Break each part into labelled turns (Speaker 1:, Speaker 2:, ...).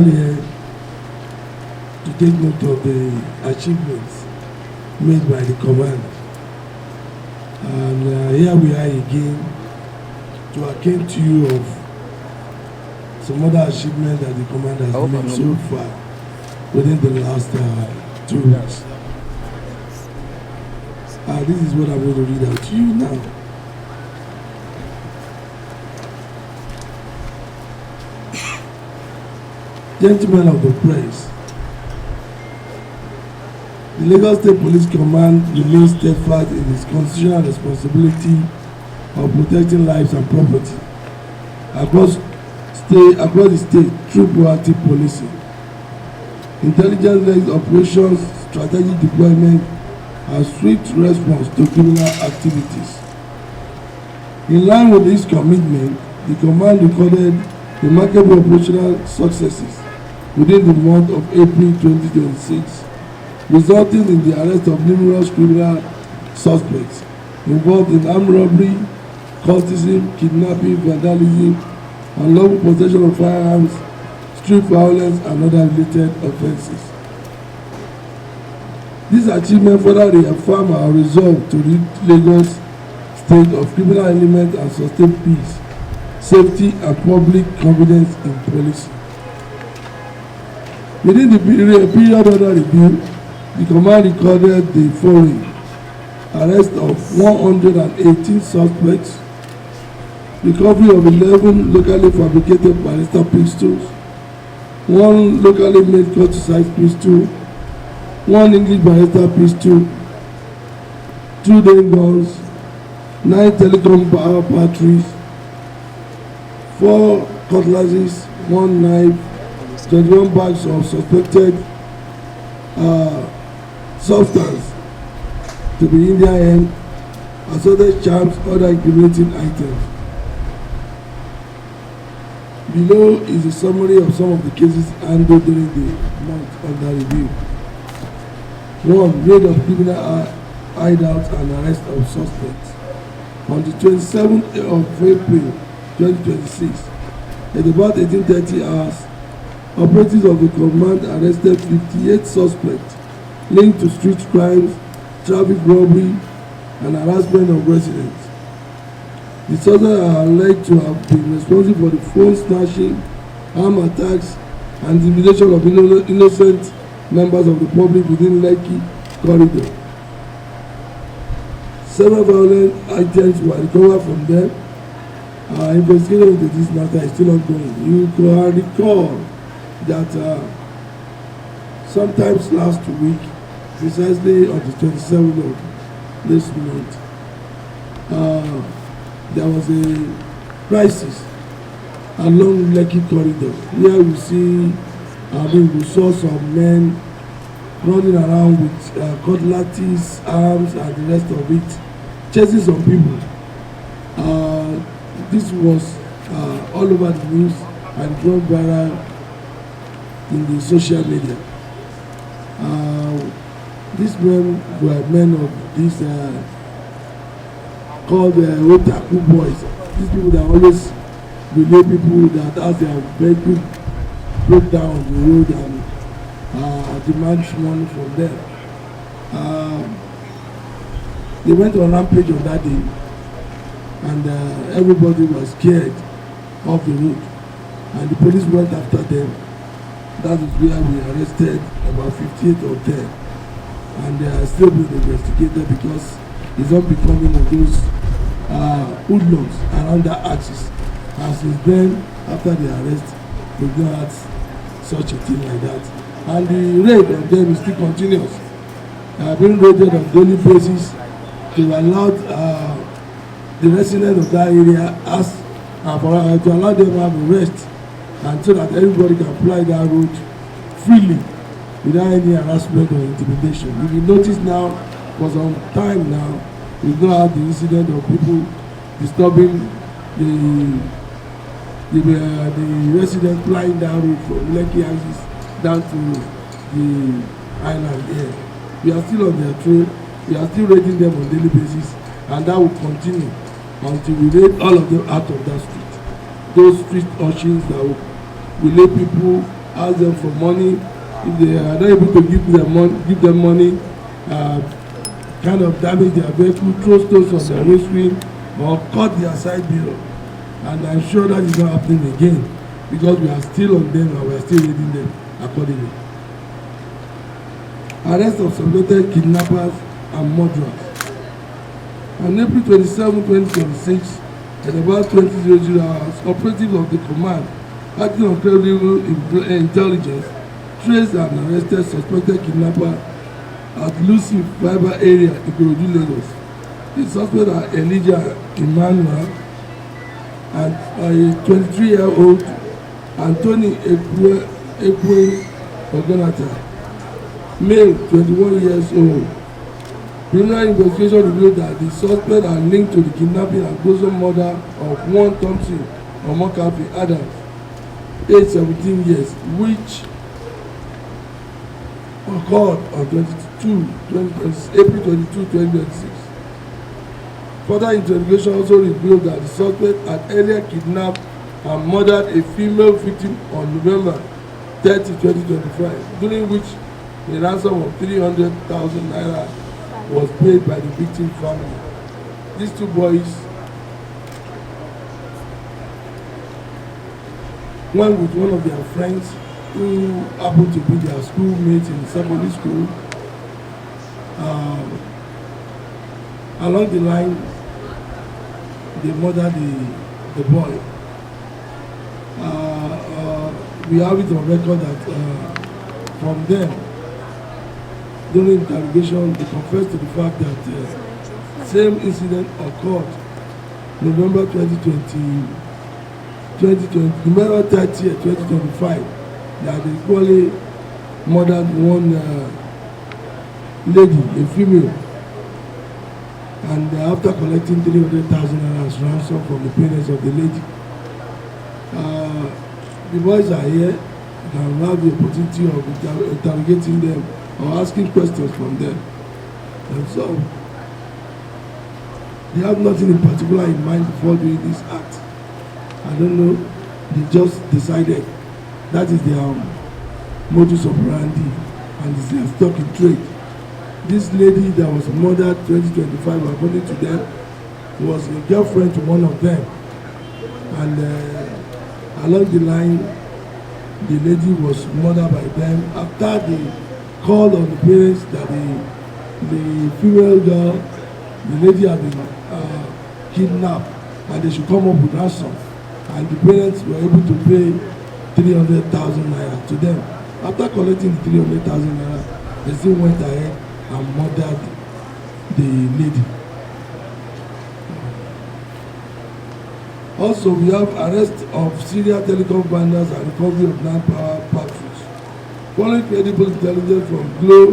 Speaker 1: all here to take note of the achievements made by the command. And here we are again to acquaint you of some other achievements that the command has made so far within the last 2 weeks. This is what I'm going to read out to you now. Gentlemen of the press, the Lagos State Police Command remains steadfast in its constitutional responsibility of protecting lives and property across the state through proactive policing, intelligence-led operations, strategic deployment, and swift response to criminal activities. In line with this commitment, the command recorded remarkable operational successes within the month of April 2026, resulting in the arrest of numerous criminal suspects involved in armed robbery, cultism, kidnapping, vandalism, unlawful possession of firearms, street violence, and other related offences. This achievement further reaffirms our resolve to rid Lagos State of criminal elements and sustain peace, safety, and public confidence in policing. Within the period under review, the command recorded the following: arrest of 118 suspects, recovery of 11 locally fabricated ballistic pistols, 1 locally made cut-to-size pistol, 1 English ballistic pistol, 2 day guns, 9 Telecom power batteries, 4 cutlasses, 1 knife, 21 bags of suspected substance to be Indian hemp, assorted charms, other incriminating items. Below is a summary of some of the cases handled during the month under review. 1. Raid of criminal hideouts and arrest of suspects. On the 27th of April 2026, at about 18:30 hours, operatives of the command arrested 58 suspects linked to street crimes, traffic robbery, and harassment of residents. The suspects are alleged to have been responsible for the phone snatching, armed attacks, and intimidation of innocent members of the public within Lekki corridor. Several violent items were recovered from them. Our investigation into this matter is still ongoing. You can recall that sometimes last week, precisely on the 27th of this month, there was a crisis along Lekki corridor where we saw some men running around with cutlasses, arms, and the rest of it, chasing some people. This was all over the news and gone viral in the social media. These men were men of these called Otaku boys. These people that always relay people that as their vehicle broke down on the road and demand money from them. They went on rampage on that day, and everybody was scared of the road, and the police went after them. That is where we arrested about 58 of them, and they are still being investigated because it's unbecoming of those hoodlums around that axis. And since then, after the arrest, we've not had such a thing like that. And the raid of them is still continuous. They are being raided on a daily basis to allow the residents of that area to allow them to have a rest, and so that everybody can fly that road freely without any harassment or intimidation. If you notice now, for some time now, we've not had the incident of people disturbing the residents flying down road from Lekki axis down to the island here. We are still on their trail. We are still raiding them on a daily basis, and that will continue until we raid all of them out of that street. Those street urchins that will lay people ask them for money. If they are not able to give them money, kind of damage their vehicle, throw stones on their windscreen, or cut their side mirror. And I'm sure that is not happening again because we are still on them and we are still reading them accordingly. Arrest of suspected kidnappers and murderers. On April 27, 2026, at about 20:00 hours, operatives of the command acting on credible intelligence traced and arrested suspected kidnapper at Lucy Fiber area, Ikorodu, Lagos. The suspects are Elijah Emmanuel and a 23-year-old Anthony Ekwe Ogonata, male, 21 years old. Criminal investigation revealed that the suspects are linked to the kidnapping and gruesome murder of one Thompson Omokapi Adams, aged 17 years, which occurred on April 22, 2026. Further interrogation also revealed that the suspect had earlier kidnapped and murdered a female victim on November 30, 2025, during which a ransom of 300,000 naira was paid by the victim family. These two boys went with one of their friends who happened to be their schoolmates in secondary school. Along the line, they murdered the boy. We have it on record that from them, during interrogation, they confessed to the fact that same incident occurred November 2020, November 30, 2025. That they equally murdered one lady, a female, and after collecting 300,000 naira as ransom from the parents of the lady. The boys are here. You can have the opportunity of interrogating them or asking questions from them. And so, they have nothing in particular in mind before doing this act. I don't know, they just decided that is their modus operandi and it's their stock in trade. This lady that was murdered 2025, according to them, was a girlfriend to one of them. And along the line, the lady was murdered by them after they called on the parents that the female girl, the lady had been kidnapped and they should come up with ransom. And the parents were able to pay 300,000 naira to them. After collecting the 300,000 naira, they still went ahead and murdered the lady. Also, we have arrest of serial telecom vendors and recovery of non-power batteries. Following credible intelligence from Glo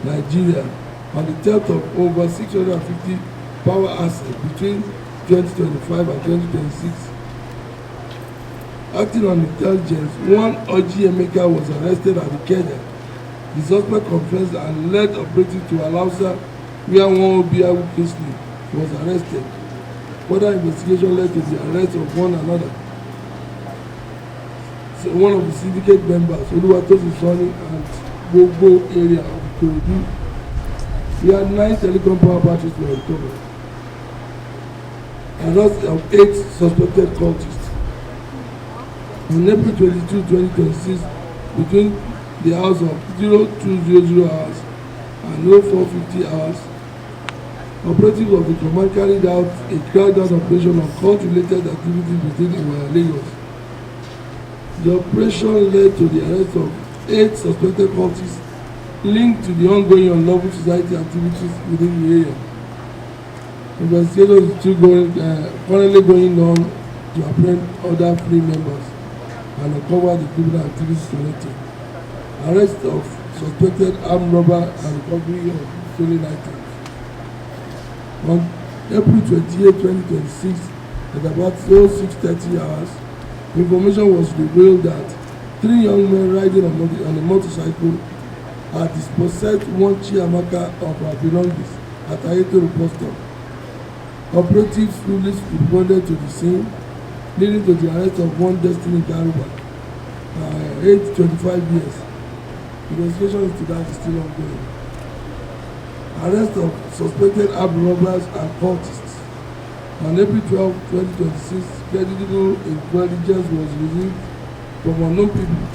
Speaker 1: Nigeria on the theft of over 650 power assets between 2025 and 2026. Acting on intelligence, one Aiye Eiye was arrested at the Kenya. The suspect confessed and led operatives to Alausa, where one Obiawu Kingsley was arrested. Further investigation led to the arrest of one another. So one of the syndicate members, SYMFONI and Glo area of Ikorodu. We had 9 Telecom power batteries were recovered. Arrest of 8 suspected cultists. On April 22, 2026, between the hours of 0200 hours and 0450 hours, operatives of the command carried out a crackdown operation on cult-related activities within Lagos. The operation led to the arrest of 8 suspected cultists linked to the ongoing unlawful society activities within the area. Investigation is still currently going on to apprehend other 3 members and uncover the criminal activities connected. Arrest of suspected armed robber and recovery of stolen items. On April 28, 2026, at about 06:30 hours, information was revealed that 3 young men riding on a motorcycle had dispossessed one Chiamaka of her belongings at Aiye Eiye. Operatives fully responded to the scene, leading to the arrest of one Destiny Garuba. age 25 years. Investigation into that is still ongoing. Arrest of suspected armed robbers and cultists. On April 12, 2026, credible intelligence was received from unknown people.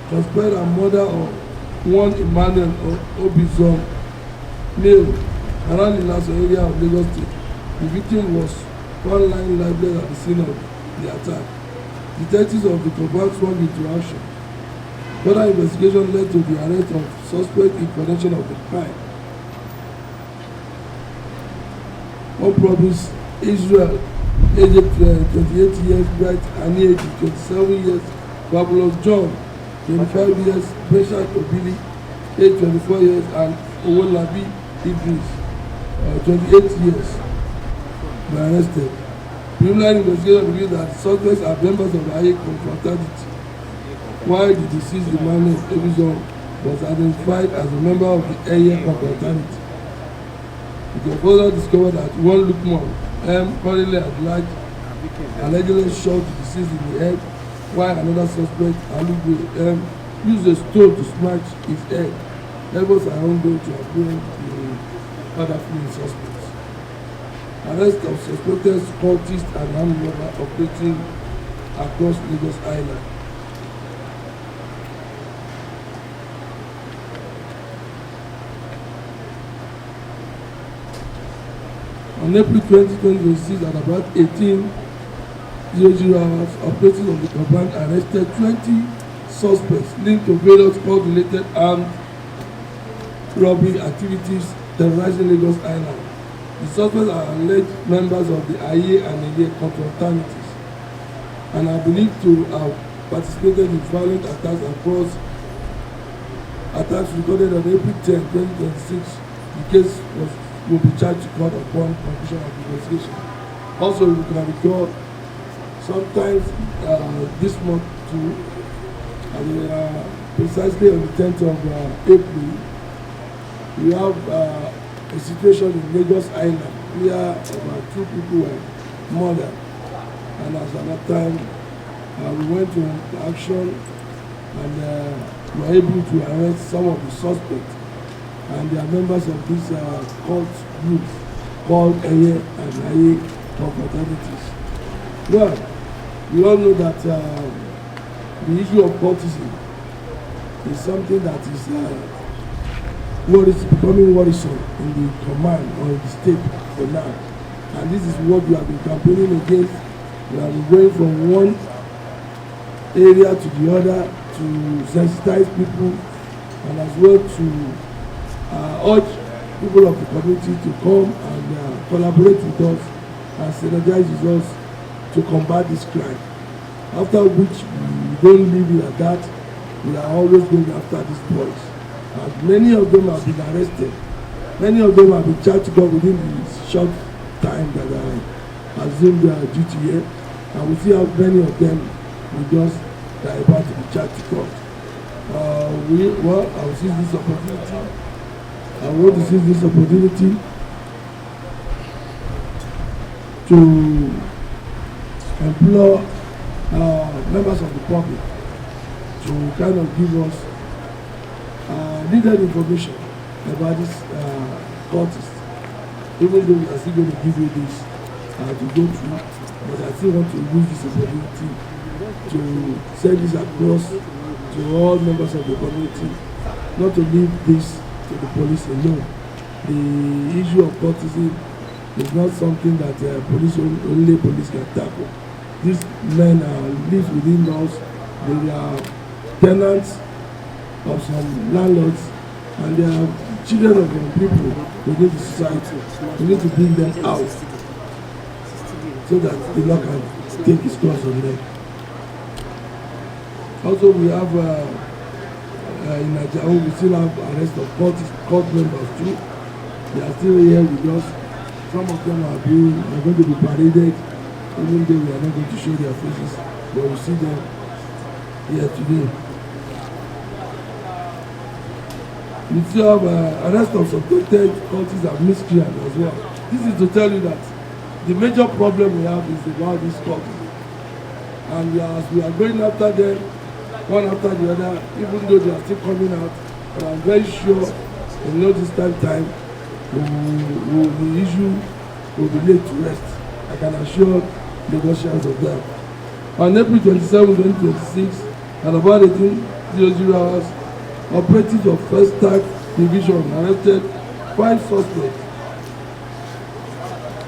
Speaker 1: Conspired and murder of one Emmanuel Obizon, male, around the Nassau area of Lagos State. The victim was found lying lifeless at the scene of the attack. Detectives of the compound swung into action. Further investigation led to the arrest of suspects in connection of the crime. One province, Israel, aged 28 years, bright, Aiye Eiye, 27 years, Fabulous John, 25 years, Festac Obili, age 24 years, and Owolabi Idris, 28 years, were arrested. Preliminary investigation revealed that the suspects are members of the Aiye confraternity, while the deceased Emmanuel Obizon was identified as a member of the Aiye confraternity. It was further discovered that one Lukman, currently at large, allegedly shot the deceased in the head, while another suspect, Alugbe, used a stone to smash his head. Efforts are ongoing to apprehend the other fleeing suspects. Arrest of suspected cultists and armed robbers operating across Lagos Island. On April 20, 2026, at about 18:00 hours, operators of the compound arrested 20 suspects linked to various court-related armed robbery activities terrorizing Lagos Island. The suspects are alleged members of the Aiye Eiye confraternities and are believed to have participated in violent attacks recorded on April 10, 2026. The case will be charged to court upon conclusion of the investigation. Also, you can recall sometimes this month too, precisely on the 10th of April, we have a situation in Lagos Island where about 2 people were murdered, and as at that time we went to action and were able to arrest some of the suspects, and they are members of this cult group called Aiye Eiye confraternities. Well, we all know that the issue of cultism is something that is becoming worrisome in the command or in the state for now. And this is what we have been campaigning against. We have been going from one area to the other to sensitize people and as well to urge people of the community to come and collaborate with us and synergize with us to combat this crime. After which we don't leave it at that, we are always going after these boys. And many of them have been arrested. Many of them have been charged to go within the short time that I assumed their duty here. And we see how many of them we just are about to be charged to court. I will seize this opportunity. I want to seize this opportunity to implore members of the public to kind of give us needed information about this cultist. Even though we are still going to give you this to go through, but I still want to use this opportunity to send this across to all members of the community, not to leave this to the police alone. The issue of cultism is not something that only police can tackle. These men live within us. They are tenants of some landlords, and they are children of young people within the society. We need to bring them out so that the law can take its course on them. Also, we have in Nigeria, we still have arrest of cult members too. They are still here with us. Some of them are going to be paraded, even though we are not going to show their faces, but we see them here today. We still have arrest of suspected cultists and miscreants as well. This is to tell you that the major problem we have is about this cultism. And as we are going after them, one after the other, even though they are still coming out, but I'm very sure in no distant time, the issue will be laid to rest. I can assure Lagosians of that. On April 27, 2026, at about 18:00 hours, operatives of Festac division arrested 5 suspects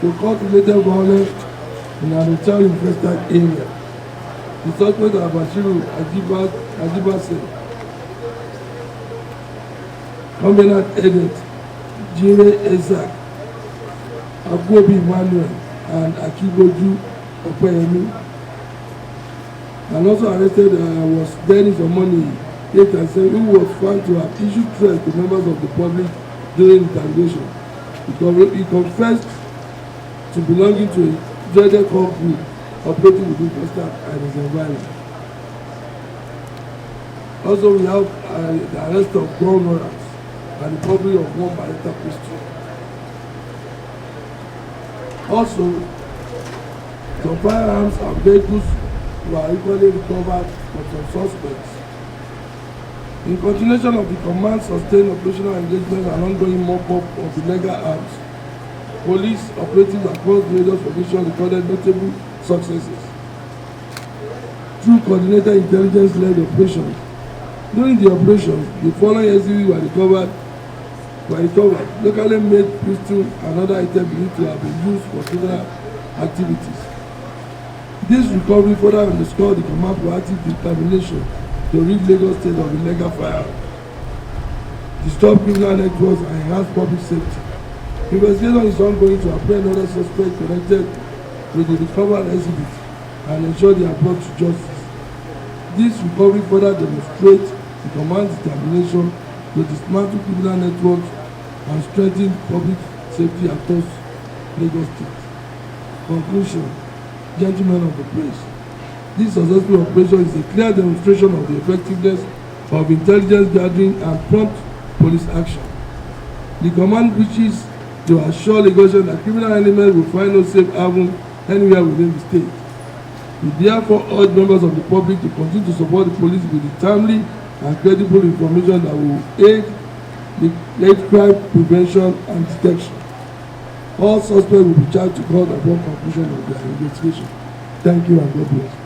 Speaker 1: to cult-related violence in an hotel in Festac area. The suspects are Bashiru Ajibase, Combinant Edit, Jire Ezak, Agbobi Emmanuel, and Akiboju Opeyemi. And also arrested was Dennis Omoni, 8 and 7, who was found to have issued threats to members of the public during interrogation. He confessed to belonging to a dreaded company operating within Festac and his environment. Also, we have the arrest of Glo Nigeria and the recovery of 1 Beretta pistol. Also, some firearms and vehicles were equally recovered from some suspects. In continuation of the command sustained operational engagement and ongoing mop-up of illegal arms, police operatives across the various formations recorded notable successes through coordinated intelligence-led operations. During the operations, the following SUVs were recovered: locally made pistols and other items believed to have been used for criminal activities. This recovery further underscored the command proactive determination to rid Lagos State of illegal firearms, disturb criminal networks, and enhance public safety. Investigation is ongoing to apprehend other suspects connected with the recovered exhibits and ensure they are brought to justice. This recovery further demonstrates the command's determination to dismantle criminal networks and strengthen public safety across Lagos State. Conclusion. Gentlemen of the press, this successful operation is a clear demonstration of the effectiveness of intelligence gathering and prompt police action. The command wishes to assure Lagosians that criminal elements will find no safe haven anywhere within the state. We therefore urge members of the public to continue to support the police with the timely and credible information that will aid crime prevention and detection. All suspects will be charged to court upon conclusion of their investigation. Thank you and God bless.